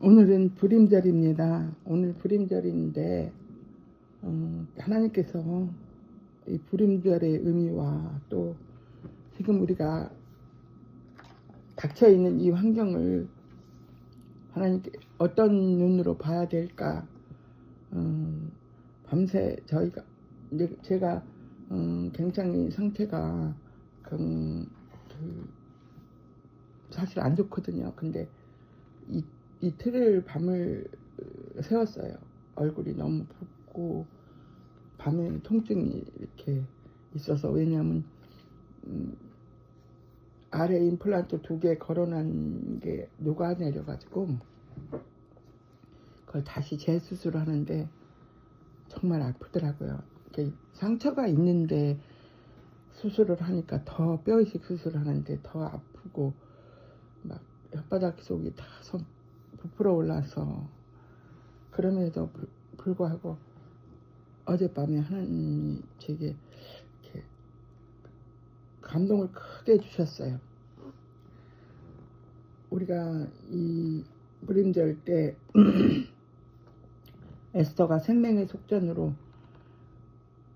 오늘은 불임절입니다. 오늘 불임절인데 하나님께서 이 불임절의 의미와 또 지금 우리가 닥쳐있는 이 환경을 하나님께 어떤 눈으로 봐야 될까. 밤새 제가 굉장히 상태가 사실 안 좋거든요. 근데 이틀을 밤을 새웠어요. 얼굴이 너무 붓고 밤에 통증이 이렇게 있어서. 왜냐하면 아래 임플란트 2개 걸어놓은 게 녹아내려가지고 그걸 다시 재수술을 하는데 정말 아프더라고요. 상처가 있는데 수술을 하니까 더 뼈이식 수술을 하는데 더 아프고 막 혓바닥 속이 다 부풀어 올라서. 그럼에도 불구하고 어젯밤에 하나님이 제게 이렇게 감동을 크게 주셨어요. 우리가 이 불임절 때 에스더가 생명의 속전으로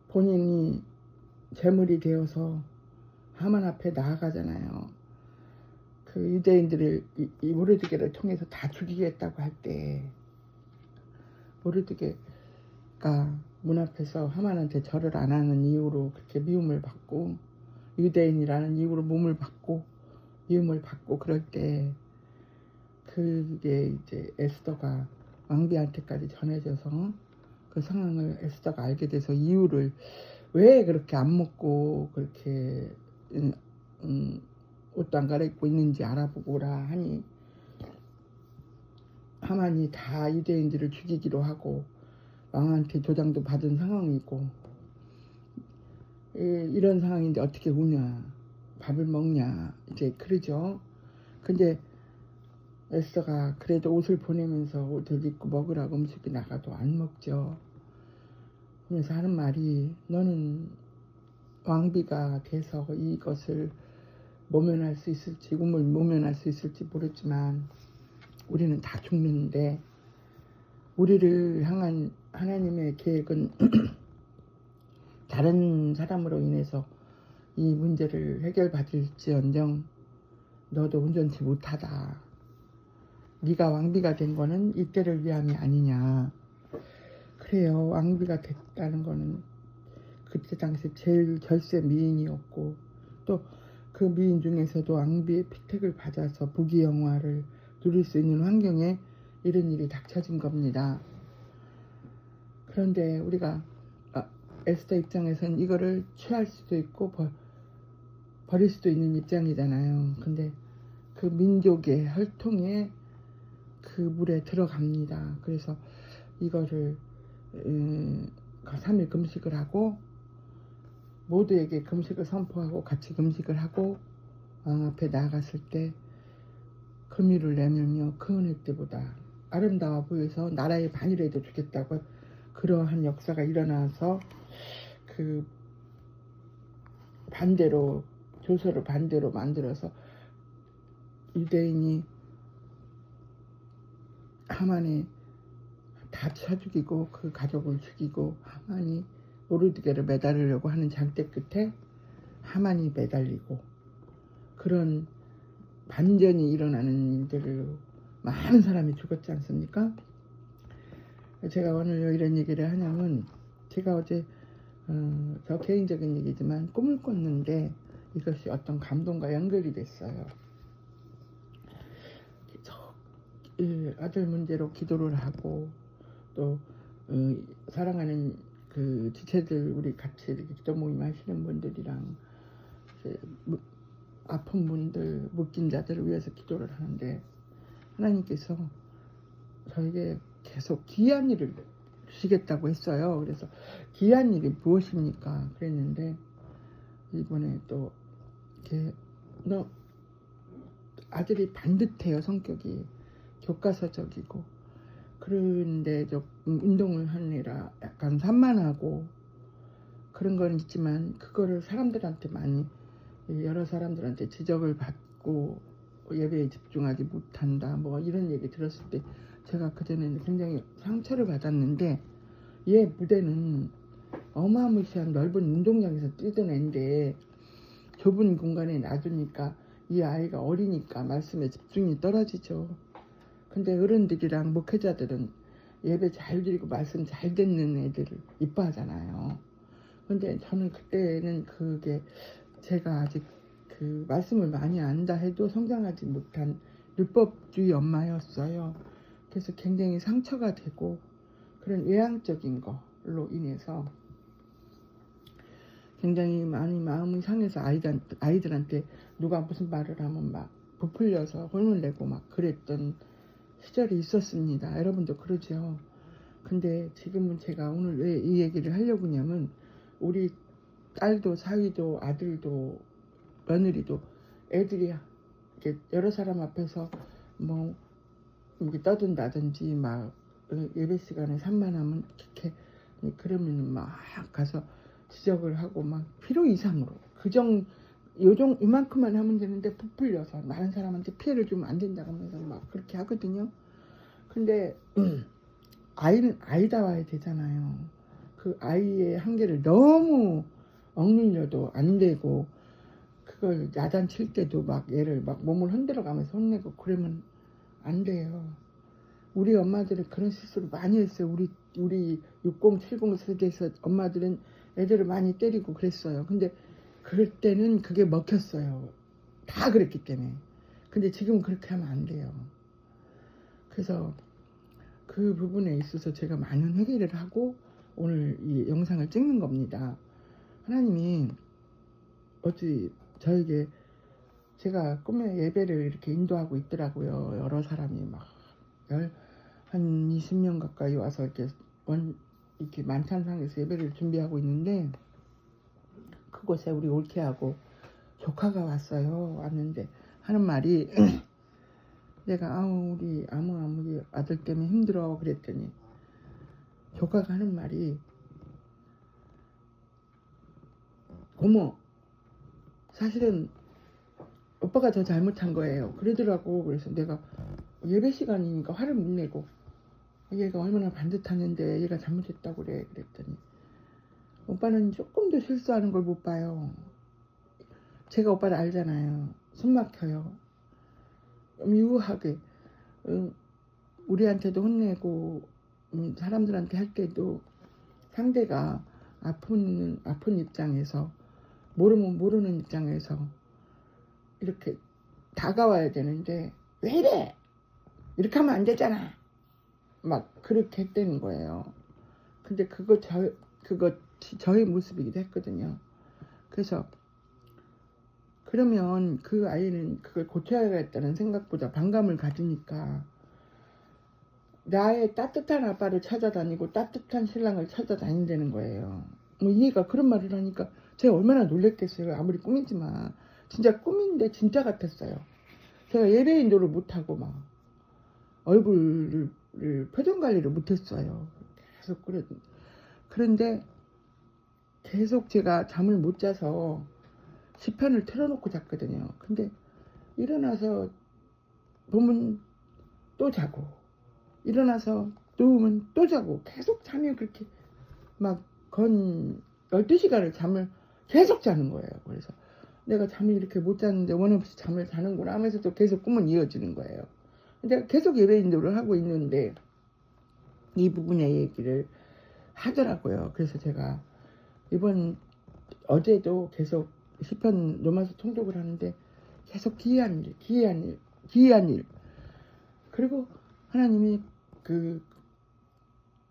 본인이 제물이 되어서 하만 앞에 나아가잖아요. 그 유대인들을 이 모르드게를 통해서 다 죽이겠다고 할 때 모르드게가 문 앞에서 하만한테 절을 안 하는 이유로 그렇게 미움을 받고, 유대인이라는 이유로 몸을 받고 미움을 받고, 그럴 때 그게 이제 에스더가 왕비한테까지 전해져서 그 상황을 에스더가 알게 돼서 이유를 왜 그렇게 안 먹고 그렇게 옷도 안 갈아입고 있는지 알아보고 오라 하니, 하만이 다 유대인들을 죽이기로 하고 왕한테 조장도 받은 상황이고, 이런 상황인데 어떻게 우냐, 밥을 먹냐, 이제 그러죠. 근데 에스더가 그래도 옷을 보내면서 옷을 입고 먹으라고 음식이 나가도 안 먹죠. 그래서 하는 말이, 너는 왕비가 돼서 이것을 모면할 수 있을지, 꿈을 모면할 수 있을지 모르지만 우리는 다 죽는데 우리를 향한 하나님의 계획은 다른 사람으로 인해서 이 문제를 해결받을지언정 너도 온전치 못하다. 네가 왕비가 된 거는 이때를 위함이 아니냐. 그래요. 왕비가 됐다는 거는 그때 당시 제일 결세 미인이었고, 또 그 미인 중에서도 왕비의 피택을 받아서 부귀영화를 누릴 수 있는 환경에 이런 일이 닥쳐진 겁니다. 그런데 우리가 에스더 입장에서는 이거를 취할 수도 있고 버릴 수도 있는 입장이잖아요. 근데 그 민족의 혈통에 그 물에 들어갑니다. 그래서 이거를 3일 금식을 하고 모두에게 금식을 선포하고 같이 금식을 하고 왕 앞에 나아갔을 때 금유를 내밀며 그 은혜 때보다 아름다워 보여서 나라의 반이라도 주겠다고 그러한 역사가 일어나서 그 반대로 조서를 반대로 만들어서 유대인이 하만이 다 쳐 죽이고 그 가족을 죽이고, 하만이 모르드게를 매달으려고 하는 장대 끝에 하만이 매달리고, 그런 반전이 일어나는 일들로 많은 사람이 죽었지 않습니까? 제가 오늘 왜 이런 얘기를 하냐면, 제가 어제 저 개인적인 얘기지만 꿈을 꿨는데 이것이 어떤 감동과 연결이 됐어요. 아들 문제로 기도를 하고 또 사랑하는 그 지체들, 우리 같이 이렇게 기도 모임 하시는 분들이랑 아픈 분들, 묶인 자들을 위해서 기도를 하는데 하나님께서 저에게 계속 귀한 일을 주시겠다고 했어요. 그래서 귀한 일이 무엇입니까? 그랬는데 이번에 또 이렇게 아들이 반듯해요. 성격이 교과서적이고, 그런데 좀 운동을 하느라 약간 산만하고 그런 건 있지만, 그거를 사람들한테 많이, 여러 사람들한테 지적을 받고 예배에 집중하지 못한다 뭐 이런 얘기 들었을 때 제가 그전에는 굉장히 상처를 받았는데 얘 무대는 어마무시한 넓은 운동장에서 뛰던 애인데 좁은 공간에 놔두니까 이 아이가 어리니까 말씀에 집중이 떨어지죠. 근데 어른들이랑 목회자들은 예배 잘 드리고 말씀 잘 듣는 애들을 이뻐하잖아요. 근데 저는 그때는 그게 제가 아직 그 말씀을 많이 안다 해도 성장하지 못한 율법주의 엄마였어요. 그래서 굉장히 상처가 되고 그런 외향적인 걸로 인해서 굉장히 많이 마음이 상해서 아이들한테 누가 무슨 말을 하면 막 부풀려서 혼을 내고 막 그랬던 시절이 있었습니다. 여러분도 그러죠. 근데 지금은 제가 오늘 왜 이 얘기를 하려고 하냐면 우리 딸도 사위도 아들도 며느리도 애들이 이렇게 여러 사람 앞에서 뭐 이렇게 떠든다든지 막 예배 시간에 산만하면 이렇게 그러면 막 가서 지적을 하고 막 필요 이상으로 이만큼만 하면 되는데 부풀려서 다른 사람한테 피해를 주면 안 된다고 하면서 막 그렇게 하거든요. 근데 아이는 아이다워야 되잖아요. 그 아이의 한계를 너무 억눌려도 안 되고 그걸 야단칠 때도 막 얘를 막 몸을 흔들어 가면서 혼내고 그러면 안 돼요. 우리 엄마들은 그런 실수를 많이 했어요. 우리 60, 70 세대에서 엄마들은 애들을 많이 때리고 그랬어요. 근데 그럴 때는 그게 먹혔어요. 다 그랬기 때문에. 근데 지금 그렇게 하면 안 돼요. 그래서 그 부분에 있어서 제가 많은 회개를 하고 오늘 이 영상을 찍는 겁니다. 하나님이 어찌 저에게 제가 꿈에 예배를 이렇게 인도하고 있더라고요. 여러 사람이 막 한 20명 가까이 와서 이렇게 만찬상에서 예배를 준비하고 있는데 그곳에 우리 올케하고 조카가 왔는데 하는 말이 내가 우리 아무 아들 때문에 힘들어 그랬더니 조카가 하는 말이 고모 사실은 오빠가 더 잘못한 거예요 그러더라고. 그래서 내가 예배 시간이니까 화를 못 내고 얘가 얼마나 반듯하는데 얘가 잘못했다고 그래 그랬더니 오빠는 조금도 실수하는 걸 못 봐요. 제가 오빠를 알잖아요. 숨 막혀요. 유하게 우리한테도 혼내고 사람들한테 할 때도 상대가 아픈 입장에서 모르면 모르는 입장에서 이렇게 다가와야 되는데 왜 이래? 이렇게 하면 안 되잖아. 막 그렇게 했다는 거예요. 근데 그거 저의 모습이기도 했거든요. 그래서 그러면 그 아이는 그걸 고쳐야겠다는 생각보다 반감을 가지니까 나의 따뜻한 아빠를 찾아다니고 따뜻한 신랑을 찾아다닌다는 거예요. 뭐 얘가 그런 말을 하니까 제가 얼마나 놀랬겠어요. 아무리 꿈이지만 진짜 꿈인데 진짜 같았어요. 제가 예배 인도를 못하고 막 얼굴을 표정 관리를 못했어요. 계속 그런데 계속 제가 잠을 못 자서 시편을 틀어놓고 잤거든요. 근데 일어나서 보면 또 자고 일어나서 누우면 또 자고 계속 잠이 그렇게 막 12시간을 잠을 계속 자는 거예요. 그래서 내가 잠을 이렇게 못 자는데 원 없이 잠을 자는구나 하면서도 계속 꿈은 이어지는 거예요. 내가 계속 예배 인도를 하고 있는데 이 부분의 얘기를 하더라고요. 그래서 제가 어제도 계속 시편 로마서 통독을 하는데 계속 기이한 일. 그리고 하나님이 그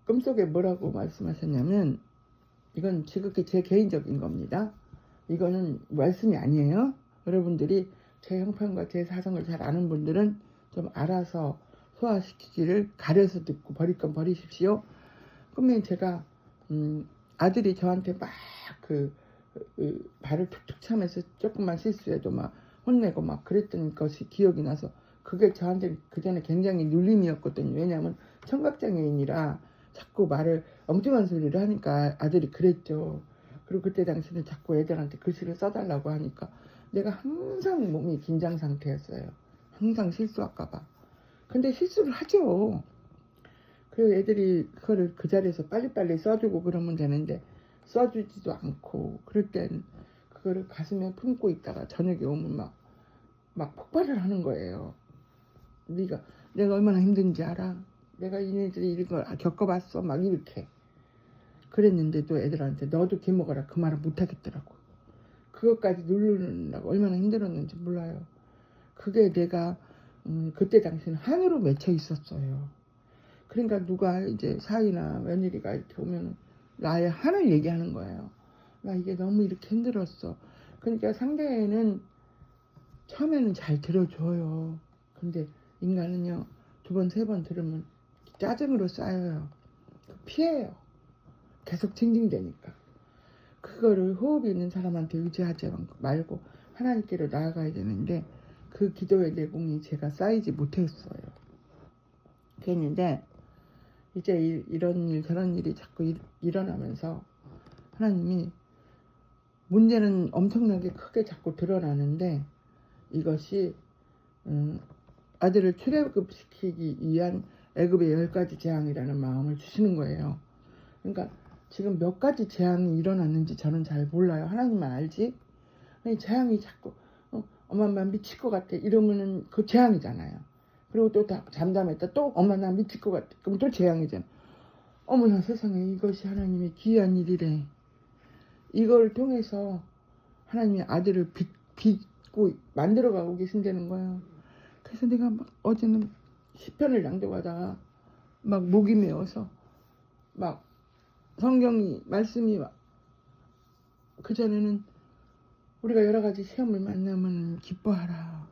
꿈속에 뭐라고 말씀하셨냐면 이건 지극히 제 개인적인 겁니다. 이거는 말씀이 아니에요. 여러분들이 제 형편과 제 사정을 잘 아는 분들은 좀 알아서 소화시키기를 가려서 듣고 버릴 건 버리십시오. 꿈에 제가 아들이 저한테 막 발을 툭툭 차면서 조금만 실수해도 막 혼내고 막 그랬던 것이 기억이 나서 그게 저한테 그전에 굉장히 눌림이었거든요. 왜냐하면 청각장애인이라 자꾸 말을 엉뚱한 소리를 하니까 아들이 그랬죠. 그리고 그때 당시는 자꾸 애들한테 글씨를 써달라고 하니까 내가 항상 몸이 긴장 상태였어요. 항상 실수할까봐. 근데 실수를 하죠. 그 애들이 그거를 그 자리에서 빨리빨리 써주고 그러면 되는데 써주지도 않고, 그럴 땐 그거를 가슴에 품고 있다가 저녁에 오면 막 폭발을 하는 거예요. 내가 얼마나 힘든지 알아? 내가 이네들이 이런 걸 겪어봤어? 막 이렇게. 그랬는데도 애들한테 너도 개 먹어라 그 말을 못하겠더라고. 그것까지 누르느라고 얼마나 힘들었는지 몰라요. 그게 내가 그때 당시는 한으로 맺혀 있었어요. 그러니까 누가 이제 사위나 며느리가 이렇게 오면 나의 한을 얘기하는 거예요. 나 이게 너무 이렇게 힘들었어. 그러니까 상대는 처음에는 잘 들어줘요. 근데 인간은요, 2번, 3번 들으면 짜증으로 쌓여요. 피해요. 계속 징징대니까. 그거를 호흡이 있는 사람한테 의지하지 말고 하나님께로 나아가야 되는데, 그 기도의 내공이 제가 쌓이지 못했어요. 그랬는데 이제 이런 일 저런 일이 자꾸 일어나면서 하나님이, 문제는 엄청나게 크게 자꾸 드러나는데 이것이 아들을 출애굽시키기 위한 애굽의 10가지 재앙이라는 마음을 주시는 거예요. 그러니까 지금 몇 가지 재앙이 일어났는지 저는 잘 몰라요. 하나님만 알지. 재앙이 자꾸 엄마 미칠 것 같아 이러면은 그 재앙이잖아요. 그리고 또 잠잠했다 또 엄마 나 미칠 것 같아 그럼 또 재앙이잖아. 어머나 세상에, 이것이 하나님의 귀한 일이래. 이걸 통해서 하나님이 아들을 빚고 만들어가고 계신다는 거예요. 그래서 내가 막 어제는 시편을 낭독하다가 막 목이 메어서 막 성경이 말씀이 막, 그전에는 우리가 여러 가지 시험을 만나면 기뻐하라,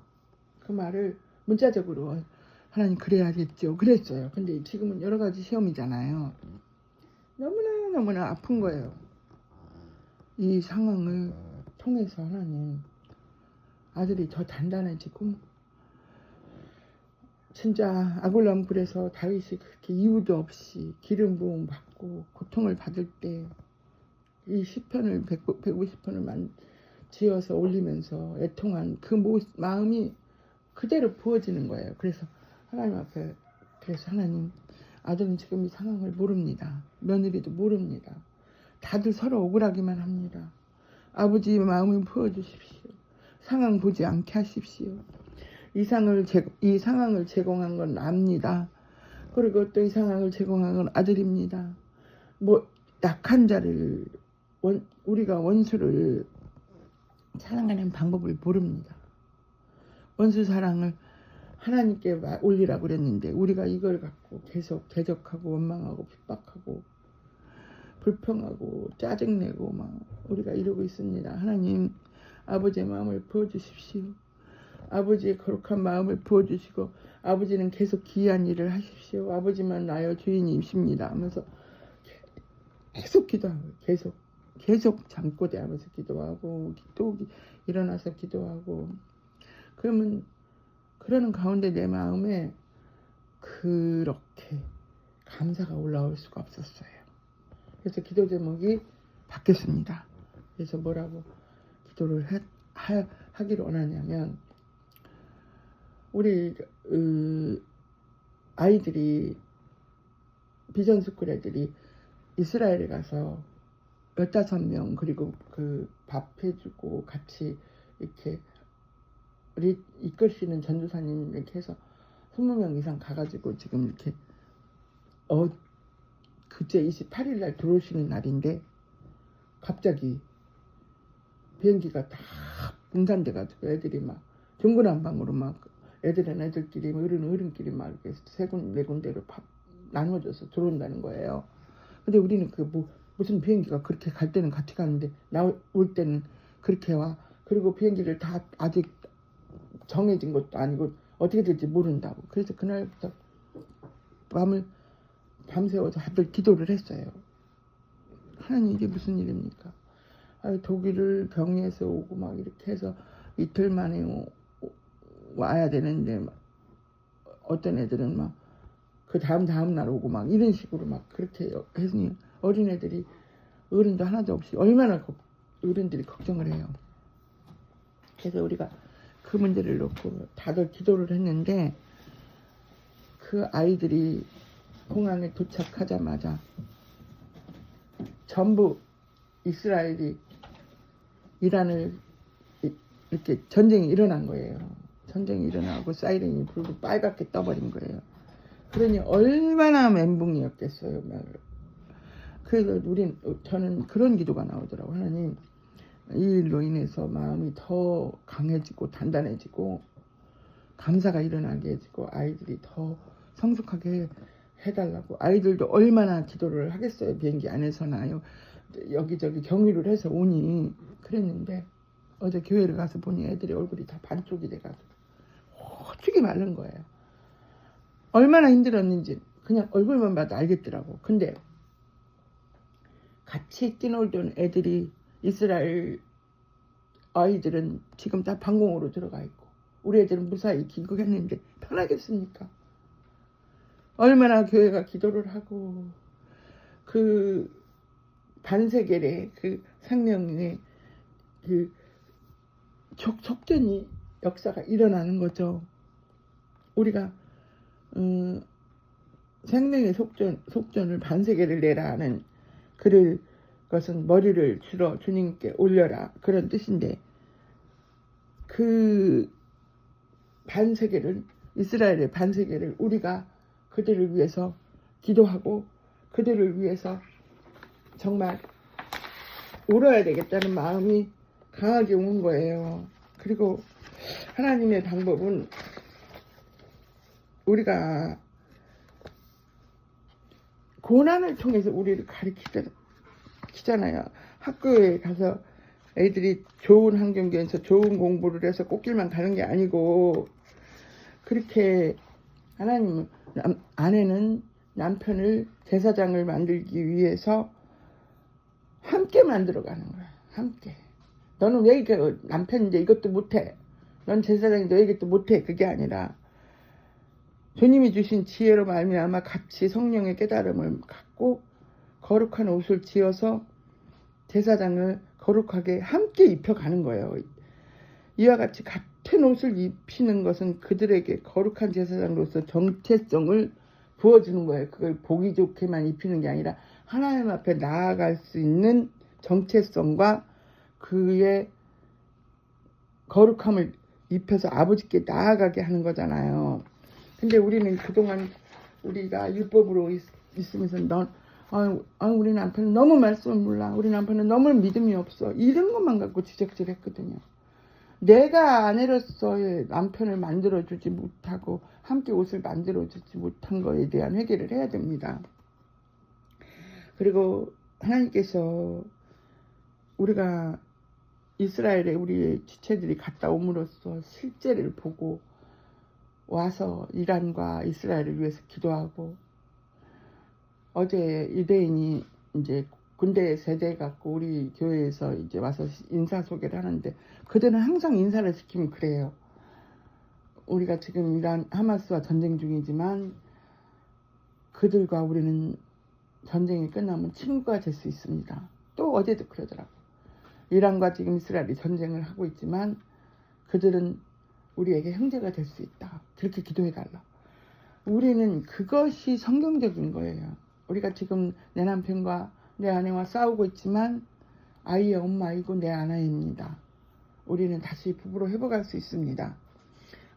그 말을 문자적으로 하나님 그랬어요. 근데 지금은 여러 가지 시험이잖아요. 너무나 아픈 거예요. 이 상황을 통해서 하나님, 아들이 더 단단해지고, 진짜 아굴람굴에서 다윗이 그렇게 이유도 없이 기름 부음 받고 고통을 받을 때 이 시편을 150편을 지어서 올리면서 애통한 그 마음이 그대로 부어지는 거예요. 그래서 하나님 앞에, 그래서 하나님, 아들은 지금 이 상황을 모릅니다. 며느리도 모릅니다. 다들 서로 억울하기만 합니다. 아버지의 마음을 부어주십시오. 상황 보지 않게 하십시오. 이 상황을 제공한 건 압니다. 그리고 또 이 상황을 제공한 건 아들입니다. 약한 자를, 우리가 원수를 사랑하는 방법을 모릅니다. 원수 사랑을 하나님께 올리라고 그랬는데 우리가 이걸 갖고 계속 대적하고 원망하고 핍박하고 불평하고 짜증내고 막 우리가 이러고 있습니다. 하나님, 아버지의 마음을 부어주십시오. 아버지의 거룩한 마음을 부어주시고, 아버지는 계속 귀한 일을 하십시오. 아버지만 나의 주인이십니다 하면서 계속 기도하고, 계속 잠꼬대하면서 기도하고, 또 일어나서 기도하고. 그러면 그러는 가운데 내 마음에 그렇게 감사가 올라올 수가 없었어요. 그래서 기도 제목이 바뀌었습니다. 그래서 뭐라고 기도를 하기를 원하냐면, 우리 아이들이, 비전스쿨 애들이 이스라엘에 가서 15명, 그리고 그 밥 해주고 같이 이렇게 이끌시는 전도사님 이렇게 해서 20명 이상 가가지고 지금 이렇게 그제 28일 날 들어오시는 날인데 갑자기 비행기가 다 분산돼가지고 애들이 막 중구난방으로 막 애들끼리 어른끼리 막 이렇게 3군데 4군데로 나눠져서 들어온다는 거예요. 근데 우리는 무슨 비행기가 그렇게 갈 때는 같이 가는데 올 때는 그렇게 와. 그리고 비행기를 다 아직 정해진 것도 아니고 어떻게 될지 모른다고. 그래서 그날부터 밤새워서 다들 기도를 했어요. 하나님, 이게 무슨 일입니까? 독일을 경유해서 오고 막 이렇게 해서 이틀 만에 와야 되는데 어떤 애들은 막 그 다음 날 오고 막 이런 식으로 막 그렇게 했으니 어린애들이, 어른도 하나도 없이 얼마나 어른들이 걱정을 해요. 그래서 우리가 그 문제를 놓고 다들 기도를 했는데 그 아이들이 공항에 도착하자마자 전부 이스라엘이 이란을 이렇게 전쟁이 일어난 거예요. 전쟁이 일어나고 사이렌이 불고 빨갛게 떠버린 거예요. 그러니 얼마나 멘붕이었겠어요. 그래서 저는 그런 기도가 나오더라고요. 하나님, 이 일로 인해서 마음이 더 강해지고 단단해지고 감사가 일어나게 해지고 아이들이 더 성숙하게 해달라고. 아이들도 얼마나 기도를 하겠어요. 비행기 안에서나요. 여기저기 경유를 해서 오니 그랬는데 어제 교회를 가서 보니 애들의 얼굴이 다 반쪽이 돼가지고 호죽이 마른 거예요. 얼마나 힘들었는지 그냥 얼굴만 봐도 알겠더라고. 근데 같이 뛰놀던 애들이 이스라엘 아이들은 지금 다 방공으로 들어가 있고 우리 애들은 무사히 귀국했는데 편하겠습니까? 얼마나 교회가 기도를 하고 그 반세겔의 그 생명의 그 속전이 역사가 일어나는 거죠. 우리가 생명의 속전을 반세겔을 내라 하는 것은 머리를 들어 주님께 올려라 그런 뜻인데 그 반세겔을 이스라엘의 반세겔을 우리가 그들을 위해서 기도하고 그들을 위해서 정말 울어야 되겠다는 마음이 강하게 온 거예요. 그리고 하나님의 방법은 우리가 고난을 통해서 우리를 가르치잖아요. 학교에 가서 애들이 좋은 환경에서 좋은 공부를 해서 꽃길만 가는 게 아니고 그렇게 하나님은 아내는 남편을 제사장을 만들기 위해서 함께 만들어가는 거야. 함께. 너는 왜 이게 남편인데 이것도 못해. 넌 제사장인데 왜 이것도 못해. 그게 아니라 주님이 주신 지혜로 말미암아 같이 성령의 깨달음을 갖고 거룩한 옷을 지어서 제사장을 거룩하게 함께 입혀가는 거예요. 이와 같이 같은 옷을 입히는 것은 그들에게 거룩한 제사장으로서 정체성을 부어주는 거예요. 그걸 보기 좋게만 입히는 게 아니라 하나님 앞에 나아갈 수 있는 정체성과 그의 거룩함을 입혀서 아버지께 나아가게 하는 거잖아요. 근데 우리는 그동안 우리가 율법으로 있으면서 우리 남편은 너무 말씀을 몰라. 우리 남편은 너무 믿음이 없어. 이런 것만 갖고 지적질했거든요. 내가 아내로서의 남편을 만들어주지 못하고 함께 옷을 만들어주지 못한 거에 대한 회개를 해야 됩니다. 그리고 하나님께서 우리가 이스라엘에 우리의 지체들이 갔다 옴으로써 실제를 보고 와서 이란과 이스라엘을 위해서 기도하고 어제 유대인이 이제 군대 세대 갖고 우리 교회에서 이제 와서 인사 소개를 하는데 그들은 항상 인사를 시키면 그래요. 우리가 지금 이란 하마스와 전쟁 중이지만 그들과 우리는 전쟁이 끝나면 친구가 될 수 있습니다. 또 어제도 그러더라고. 이란과 지금 이스라엘이 전쟁을 하고 있지만 그들은 우리에게 형제가 될 수 있다. 그렇게 기도해달라. 우리는 그것이 성경적인 거예요. 우리가 지금 내 남편과 내 아내와 싸우고 있지만 아이의 엄마이고 내 아내입니다. 우리는 다시 부부로 회복할 수 있습니다.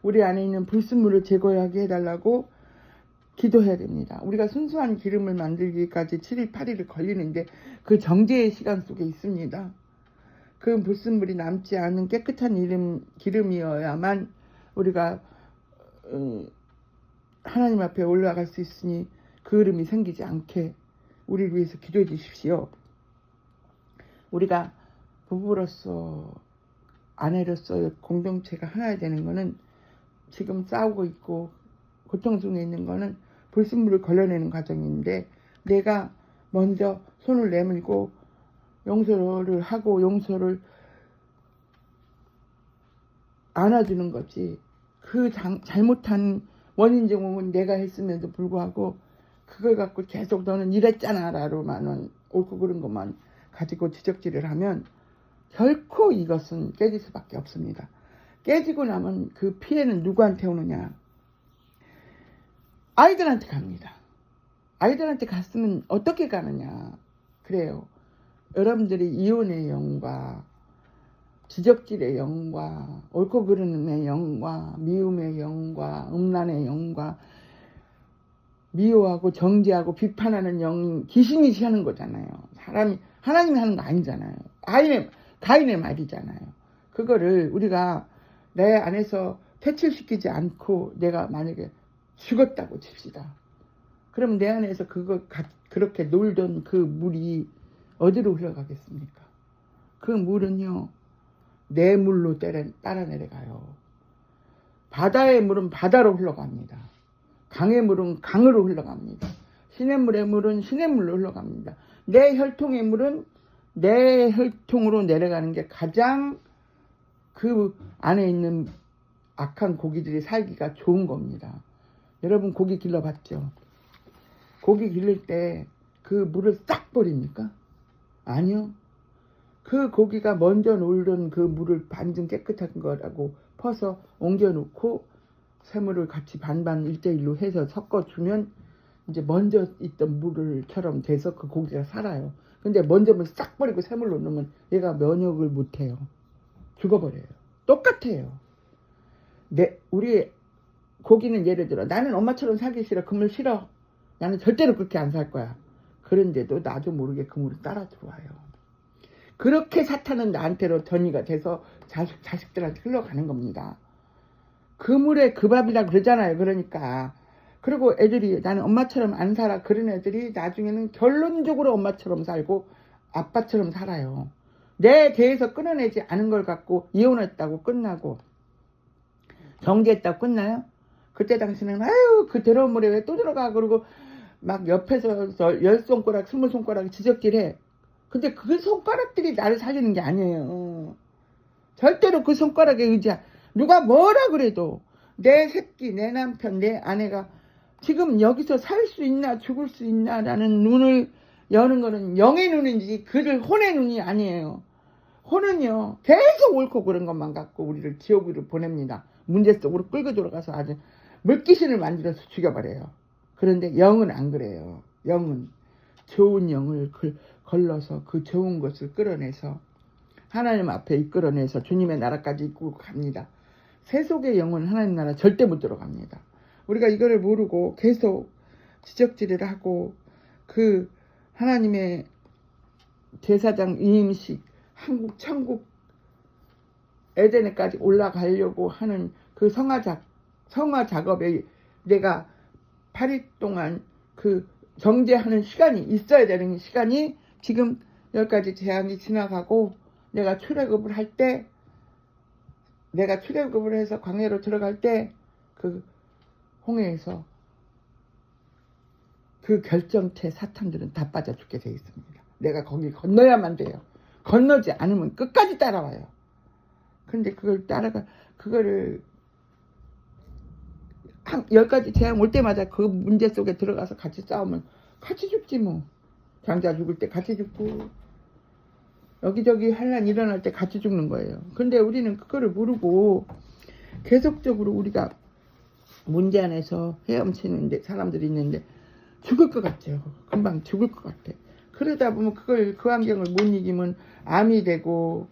우리 안에 있는 불순물을 제거하게 해달라고 기도해야 됩니다. 우리가 순수한 기름을 만들기까지 7일 8일을 걸리는데 그 정제의 시간 속에 있습니다. 그 불순물이 남지 않은 깨끗한 기름이어야만 우리가 하나님 앞에 올라갈 수 있으니 그 흐름이 생기지 않게 우리를 위해서 기도해 주십시오. 우리가 부부로서 아내로서의 공동체가 하나가 되는 것은 지금 싸우고 있고 고통 중에 있는 것은 불순물을 걸러내는 과정인데 내가 먼저 손을 내밀고 용서를 하고 용서를 안아주는 거지. 그 잘못한 원인 제공은 내가 했음에도 불구하고 그걸 갖고 계속 너는 이랬잖아 라로만 옳고 그른 것만 가지고 지적질을 하면 결코 이것은 깨질 수밖에 없습니다. 깨지고 나면 그 피해는 누구한테 오느냐? 아이들한테 갑니다. 아이들한테 갔으면 어떻게 가느냐? 그래요. 여러분들이 이혼의 영과 지적질의 영과 옳고 그름의 영과 미움의 영과 음란의 영과 미워하고 정죄하고 비판하는 영이 귀신이 하는 거잖아요. 하나님이 하는 거 아니잖아요. 가인의 말이잖아요. 그거를 우리가 내 안에서 퇴출시키지 않고 내가 만약에 죽었다고 칩시다. 그럼 내 안에서 그렇게 놀던 그 물이 어디로 흘러가겠습니까? 그 물은요, 내 물로 따라 내려가요. 바다의 물은 바다로 흘러갑니다. 강의 물은 강으로 흘러갑니다. 시냇물의 물은 시냇물로 흘러갑니다. 내 혈통의 물은 내 혈통으로 내려가는 게 가장 그 안에 있는 악한 고기들이 살기가 좋은 겁니다. 여러분 고기 길러봤죠? 고기 길를 때 그 물을 싹 버립니까? 아니요. 그 고기가 먼저 놀던 그 물을 반쯤 깨끗한 거라고 퍼서 옮겨놓고 새물을 같이 반반 1:1로 해서 섞어주면 이제 먼저 있던 물을처럼 돼서 그 고기가 살아요. 근데 먼저 물 싹 버리고 새물로 넣으면 얘가 면역을 못해요. 죽어버려요. 똑같아요. 우리 고기는 예를 들어 나는 엄마처럼 살기 싫어. 그 물 싫어. 나는 절대로 그렇게 안 살 거야. 그런데도 나도 모르게 그 물을 따라 들어와요. 그렇게 사탄은 나한테로 전이가 돼서 자식들한테 흘러가는 겁니다. 그 물에 그 밥이라 그러잖아요. 그러니까. 그리고 애들이 나는 엄마처럼 안 살아. 그런 애들이 나중에는 결론적으로 엄마처럼 살고 아빠처럼 살아요. 내 대해서 끊어내지 않은 걸 갖고 이혼했다고 끝나고 정지했다고 끝나요? 그때 당시는 아유 그 더러운 물에 왜 또 들어가 그러고 막 옆에서 10손가락 20손가락 지적질해. 근데 그 손가락들이 나를 살리는 게 아니에요. 절대로 그 손가락에 누가 뭐라 그래도 내 새끼 내 남편 내 아내가 지금 여기서 살 수 있나 죽을 수 있나 라는 눈을 여는 거는 영의 눈인지 그들 혼의 눈이 아니에요. 혼은요 계속 옳고 그런 것만 갖고 우리를 지옥으로 보냅니다. 문제 속으로 끌고 들어가서 아주 물귀신을 만들어서 죽여버려요. 그런데 영은 안 그래요. 영은 좋은 영을 걸러서 그 좋은 것을 끌어내서 하나님 앞에 이끌어내서 주님의 나라까지 이끌고 갑니다. 세속의 영은 하나님 나라 절대 못 들어갑니다. 우리가 이거를 모르고 계속 지적질을 하고 그 하나님의 제사장 위임식 한국 천국 에덴에까지 올라가려고 하는 그 성화 작업에 내가 8일 동안 그 정제하는 시간이 있어야 되는 시간이 지금 여기까지 제한이 지나가고 내가 출애굽을 할 때 내가 출애굽을 해서 광야로 들어갈 때 그 홍해에서 그 결정체 사탄들은 다 빠져 죽게 돼 있습니다. 내가 거기 건너야만 돼요. 건너지 않으면 끝까지 따라와요. 근데 그거를 10가지 재앙 올 때마다 그 문제 속에 들어가서 같이 싸우면 같이 죽지 뭐. 장자 죽을 때 같이 죽고 여기저기 환란 일어날 때 같이 죽는 거예요. 근데 우리는 그거를 모르고 계속적으로 우리가 문제 안에서 헤엄치는데 사람들이 있는데 죽을 것 같죠. 금방 죽을 것 같아. 그러다 보면 그 환경을 못 이기면 암이 되고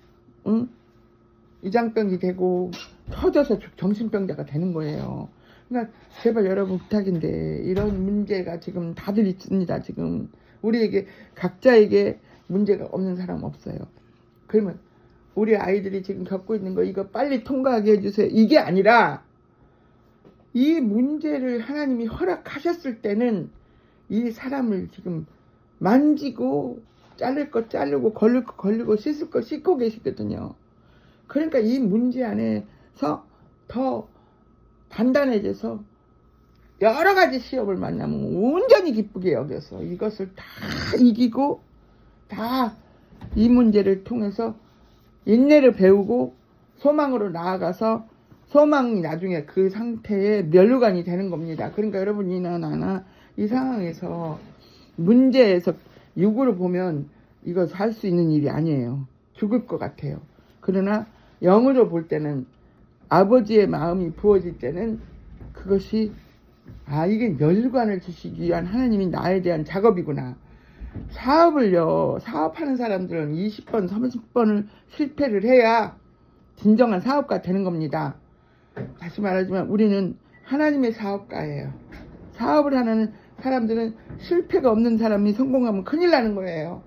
위장병이 되고 터져서 정신병자가 되는 거예요. 그러니까 제발 여러분 부탁인데 이런 문제가 지금 다들 있습니다. 지금 우리에게 각자에게 문제가 없는 사람 없어요. 그러면 우리 아이들이 지금 겪고 있는 거 이거 빨리 통과하게 해주세요. 이게 아니라 이 문제를 하나님이 허락하셨을 때는 이 사람을 지금 만지고 자를 거 자르고 걸릴 거 걸리고 씻을 거 씻고 계시거든요. 그러니까 이 문제 안에서 더 단단해져서 여러 가지 시험을 만나면 온전히 기쁘게 여겨서 이것을 다 이기고 다 이 문제를 통해서 인내를 배우고 소망으로 나아가서 소망이 나중에 그 상태에 면류관이 되는 겁니다. 그러니까 여러분이나 나나 이 상황에서 문제에서 육으로 보면 이거 할 수 있는 일이 아니에요. 죽을 것 같아요. 그러나 영으로 볼 때는 아버지의 마음이 부어질 때는 그것이 이게 멸관을 주시기 위한 하나님이 나에 대한 작업이구나. 사업하는 사람들은 20번 30번을 실패를 해야 진정한 사업가 되는 겁니다. 다시 말하지만 우리는 하나님의 사업가예요. 사업을 하는 사람들은 실패가 없는 사람이 성공하면 큰일 나는 거예요.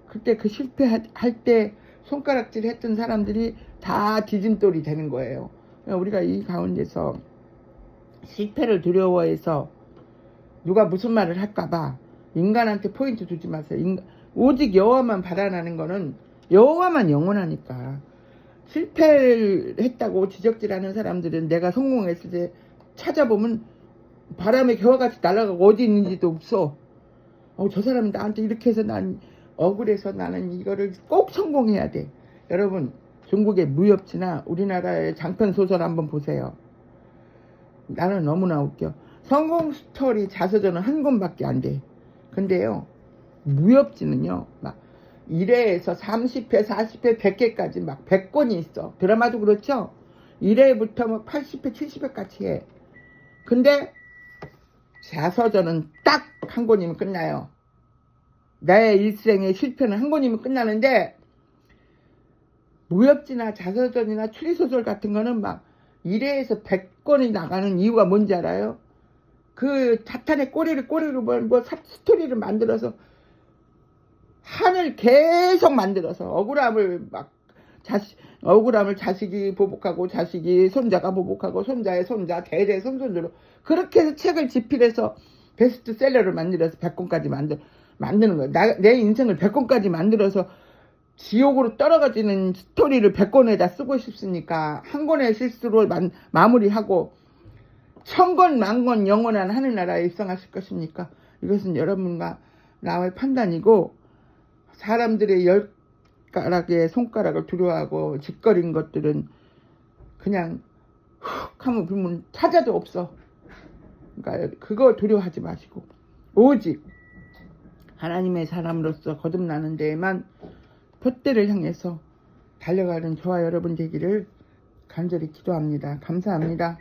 그때 그 실패할 때 손가락질 했던 사람들이 다 디딤돌이 되는 거예요. 우리가 이 가운데서 실패를 두려워해서 누가 무슨 말을 할까봐 인간한테 포인트 두지 마세요. 오직 여호와만 바라나는 거는 여호와만 영원하니까. 실패를 했다고 지적질하는 사람들은 내가 성공했을 때 찾아보면 바람에 겨와같이 날아가고 어디 있는지도 없어. 저 사람이 나한테 이렇게 해서 난 억울해서 나는 이거를 꼭 성공해야 돼. 여러분, 중국의 무협지나 우리나라의 장편소설 한번 보세요. 나는 너무나 웃겨. 성공 스토리 자서전은 한 권밖에 안 돼. 근데요, 무협지는요, 막 1회에서 30회, 40회, 100회까지 막 100권이 있어. 드라마도 그렇죠? 1회부터 막 80회, 70회까지 해. 근데 자서전은 딱 한 권이면 끝나요. 나의 일생의 실패는 한 권이면 끝나는데, 무협지나 자서전이나 추리소설 같은 거는 막 1회에서 100권이 나가는 이유가 뭔지 알아요? 그 자탄의 꼬리를 스토리를 만들어서 한을 계속 만들어서 억울함을 자식이 보복하고 자식이 손자가 보복하고 손자의 손자 대대 손손으로 그렇게 해서 책을 집필해서 베스트셀러를 만들어서 100권까지 만드는 거예요. 내 인생을 100권까지 만들어서 지옥으로 떨어지는 스토리를 100권에다 쓰고 싶으니까 한 권의 실수로 마무리하고 1000권 만권 영원한 하늘나라에 입성하실 것입니까? 이것은 여러분과 나의 판단이고, 사람들의 손가락을 두려워하고 짓거린 것들은 그냥 훅 하면 불면 찾아도 없어. 그러니까 그거 두려워하지 마시고 오직 하나님의 사람으로서 거듭나는 데에만 표대를 향해서 달려가는 저와 여러분 되기를 간절히 기도합니다. 감사합니다.